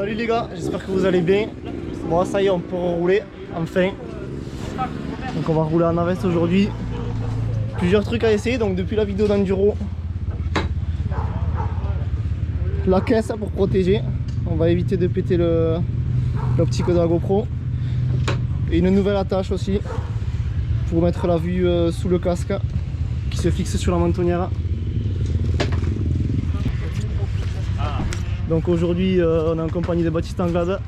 Salut les gars, j'espère que vous allez bien. Bon ça y est, on peut rouler, enfin. Donc on va rouler à NAVES aujourd'hui. Plusieurs trucs à essayer, donc depuis la vidéo d'enduro. La caisse pour protéger. On va éviter de péter l'optique de la Gopro. Et une nouvelle attache aussi. Pour mettre la vue sous le casque. Qui se fixe sur la mentonnière. Donc aujourd'hui on est en compagnie de Baptiste Anglade.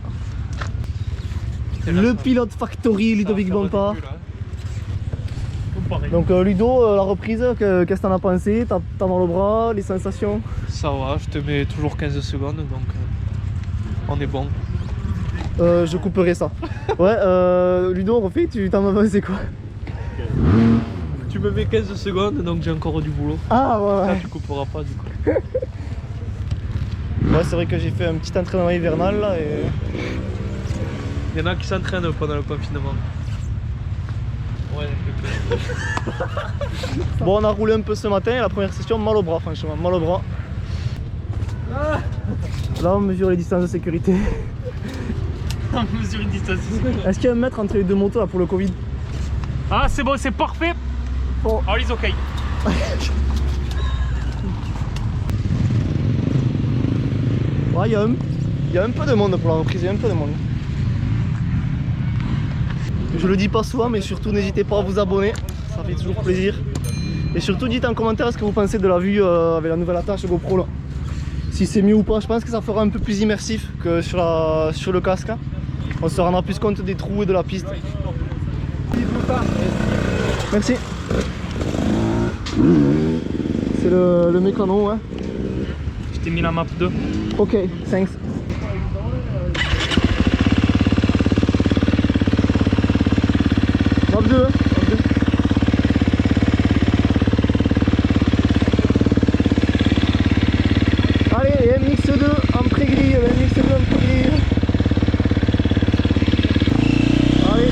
Le pilote factory Ludovic Bompa. Donc Ludo, la reprise, qu'est-ce que t'en as pensé? T'as mal au bras, les sensations? Ça va, je te mets toujours 15 secondes donc on est bon. Je couperai ça. Ouais, Ludo, refais, tu t'en as pensé quoi? Tu me mets 15 secondes donc j'ai encore du boulot. Ah ouais. Là, tu couperas pas du coup. Ouais, c'est vrai que j'ai fait un petit entraînement hivernal là et... Il y en a qui s'entraînent pendant le confinement. Ouais, bon, on a roulé un peu ce matin et la première session, mal au bras, franchement, mal au bras. Là, on mesure les distances de sécurité. On mesure une distance. Est-ce qu'il y a un mètre entre les deux motos là pour le Covid? Ah, c'est bon, c'est parfait. Oh. All is okay. Ouais, il y a un peu de monde pour la reprise, il y a un peu de monde. Je le dis pas souvent, mais surtout n'hésitez pas à vous abonner, ça fait toujours plaisir. Et surtout dites en commentaire ce que vous pensez de la vue avec la nouvelle attache Gopro là. Si c'est mieux ou pas, je pense que ça fera un peu plus immersif que sur le casque. On se rendra plus compte des trous et de la piste. Merci. C'est le mécano, ouais. Je t'ai mis la map 2. Ok, thanks. Map 2, Allez, MX2 en pré-grille, MX2 en pré-grille. Allez.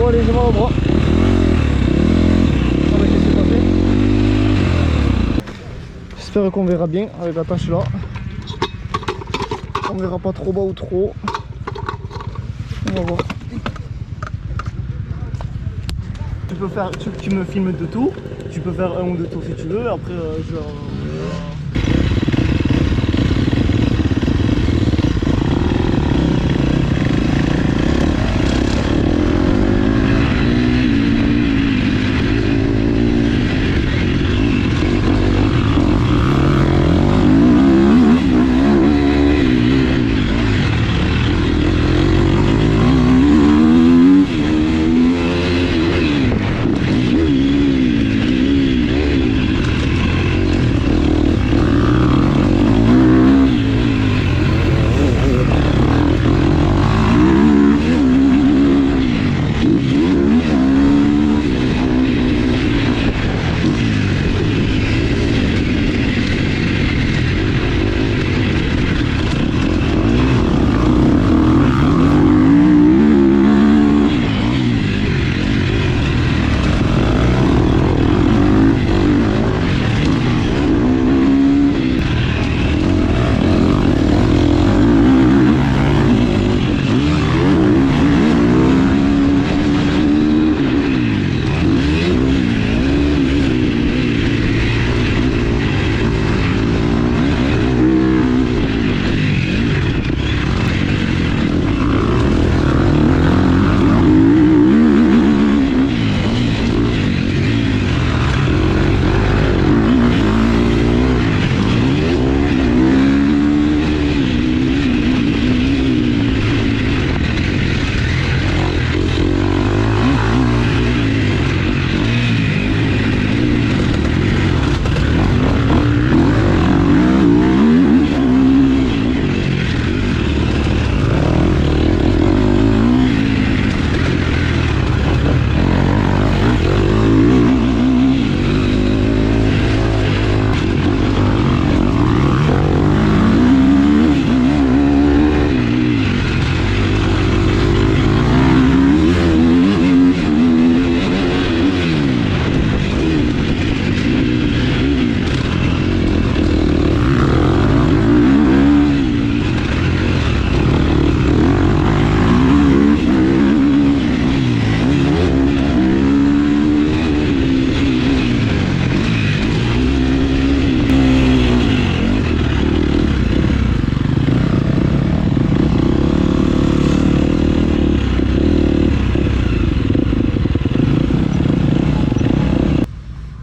Bon allez, j'ai mal au bras. On va laisser passer. J'espère qu'on verra bien avec l'attache là. On verra pas trop bas ou trop haut. On va voir. Tu peux faire, tu me filmes de tout. Tu peux faire un ou deux tours si tu veux. Après je...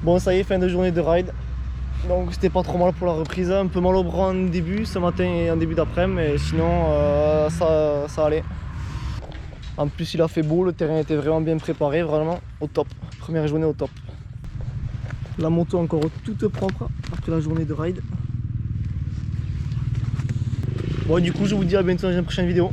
Bon ça y est, fin de journée de ride. Donc c'était pas trop mal pour la reprise, un peu mal au bras en début ce matin et en début d'après-midi, mais sinon ça allait. En plus il a fait beau, le terrain était vraiment bien préparé, vraiment au top. Première journée au top. La moto encore toute propre après la journée de ride. Bon du coup je vous dis à bientôt dans une prochaine vidéo.